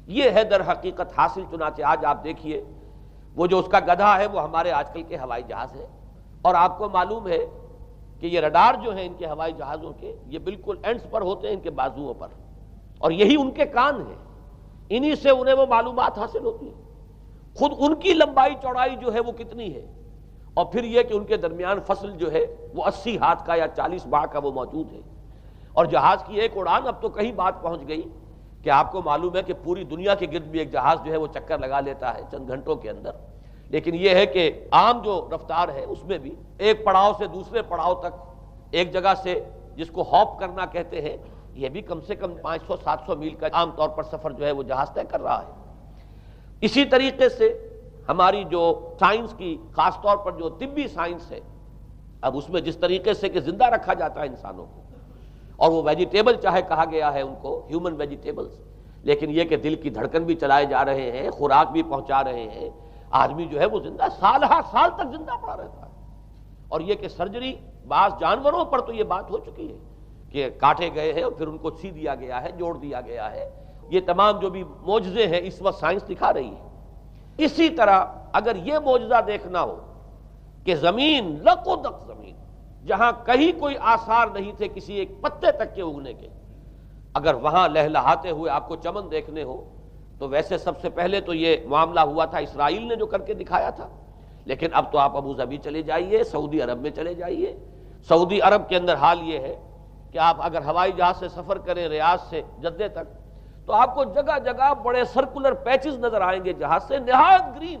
یہ ہے در حقیقت حاصل۔ چنانچہ آج آپ دیکھیے وہ جو اس کا گدھا ہے وہ ہمارے آج کل کے ہوائی جہاز ہے، اور آپ کو معلوم ہے کہ یہ رڈار جو ہیں ان کے ہوائی جہازوں کے، یہ بالکل اینڈز پر ہوتے ہیں ان کے بازوؤں پر، اور یہی ان کے کان ہیں، انہی سے انہیں وہ معلومات حاصل ہوتی ہیں۔ خود ان کی لمبائی چوڑائی جو ہے وہ کتنی ہے، اور پھر یہ کہ ان کے درمیان فصل جو ہے وہ 80 ہاتھ کا یا 40 باع کا وہ موجود ہے، اور جہاز کی ایک اڑان اب تو کہیں بات پہنچ گئی کہ آپ کو معلوم ہے کہ پوری دنیا کے گرد بھی ایک جہاز جو ہے وہ چکر لگا لیتا ہے چند گھنٹوں کے اندر۔ لیکن یہ ہے کہ عام جو رفتار ہے اس میں بھی ایک پڑاؤ سے دوسرے پڑاؤ تک، ایک جگہ سے جس کو ہاپ کرنا کہتے ہیں، یہ بھی کم سے کم 500-700 میل کا عام طور پر سفر جو ہے وہ جہاز طے کر رہا ہے۔ اسی طریقے سے ہماری جو سائنس کی، خاص طور پر جو طبی سائنس ہے، اب اس میں جس طریقے سے کہ زندہ رکھا جاتا ہے انسانوں کو، اور وہ ویجیٹیبل چاہے کہا گیا ہے ان کو ہیومن ویجیٹیبلز، لیکن یہ کہ دل کی دھڑکن بھی چلائے جا رہے ہیں، خوراک بھی پہنچا رہے ہیں، آدمی جو ہے وہ زندہ سال ہر سال تک زندہ پڑا رہتا ہے۔ اور یہ کہ سرجری بعض جانوروں پر تو یہ بات ہو چکی ہے کہ کاٹے گئے ہیں اور پھر ان کو سی دیا گیا ہے، جوڑ دیا گیا ہے۔ یہ تمام جو بھی معجزے ہیں اس وقت سائنس دکھا رہی ہے۔ اسی طرح اگر یہ معجزہ دیکھنا ہو کہ زمین لق و دق زمین، جہاں کہیں کوئی آثار نہیں تھے کسی ایک پتے تک کے اگنے کے، اگر وہاں لہلہاتے ہوئے آپ کو چمن دیکھنے ہو تو ویسے سب سے پہلے تو یہ معاملہ ہوا تھا اسرائیل نے جو کر کے دکھایا تھا، لیکن اب تو آپ ابو ظبی چلے جائیے، سعودی عرب میں چلے جائیے۔ سعودی عرب کے اندر حال یہ ہے کہ آپ اگر ہوائی جہاز سے سفر کریں ریاض سے جدہ تک تو آپ کو جگہ جگہ بڑے سرکولر پیچز نظر آئیں گے جہاز سے، نہایت گرین،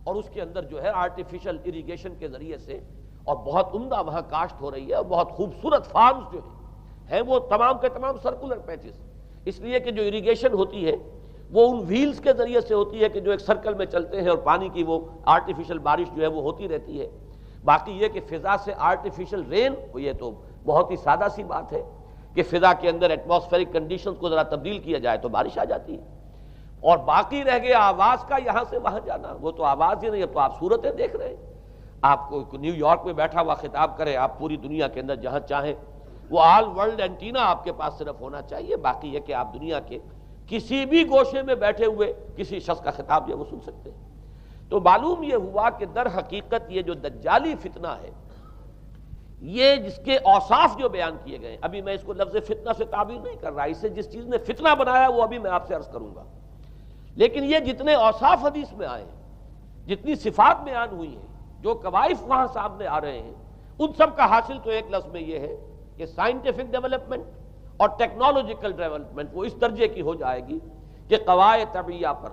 اور اس کے اندر جو ہے آرٹیفیشل اریگیشن کے ذریعے سے، اور بہت عمدہ وہاں کاشت ہو رہی ہے، اور بہت خوبصورت فارمز جو ہیں وہ تمام کے تمام سرکولر پیچز، اس لیے کہ جو اریگیشن ہوتی ہے وہ ان ویلز کے ذریعے سے ہوتی ہے کہ جو ایک سرکل میں چلتے ہیں، اور پانی کی وہ آرٹیفیشل بارش جو ہے وہ ہوتی رہتی ہے۔ باقی یہ کہ فضا سے آرٹیفیشل رین، یہ تو بہت ہی سادہ سی بات ہے کہ فضا کے اندر ایٹماسفیرک کنڈیشنز کو ذرا تبدیل کیا جائے تو بارش آ جاتی ہے۔ اور باقی رہ گیا آواز کا یہاں سے وہاں جانا، وہ تو آواز ہی نہیں، اب تو آپ صورتیں دیکھ رہے ہیں۔ آپ کو نیو یارک میں بیٹھا ہوا خطاب کرے، آپ پوری دنیا کے اندر جہاں چاہیں، وہ آل ورلڈ اینٹینا آپ کے پاس صرف ہونا چاہیے، باقی یہ کہ آپ دنیا کے کسی بھی گوشے میں بیٹھے ہوئے کسی شخص کا خطاب جو ہے وہ سن سکتے ہیں۔ تو معلوم یہ ہوا کہ در حقیقت یہ جو دجالی فتنہ ہے، یہ جس کے اوصاف جو بیان کیے گئے، ابھی میں اس کو لفظ فتنہ سے تعبیر نہیں کر رہا، اسے جس چیز نے فتنہ بنایا وہ ابھی میں آپ سے عرض کروں گا، لیکن یہ جتنے اوصاف حدیث میں آئے ہیں، جتنی صفات بیان ہوئی ہیں، جو کوائف وہاں سامنے آ رہے ہیں، ان سب کا حاصل تو ایک لفظ میں یہ ہے کہ سائنٹیفک ڈیولپمنٹ اور ٹیکنالوجیکل ڈیولپمنٹ وہ اس درجے کی ہو جائے گی کہ قواعد طبیعیہ پر،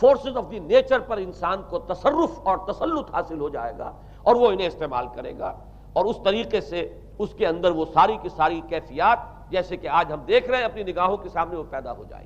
فورسز آف دی نیچر پر انسان کو تصرف اور تسلط حاصل ہو جائے گا، اور وہ انہیں استعمال کرے گا، اور اس طریقے سے اس کے اندر وہ ساری کی ساری کیفیات جیسے کہ آج ہم دیکھ رہے ہیں اپنی نگاہوں کے سامنے وہ پیدا ہو جائے گی۔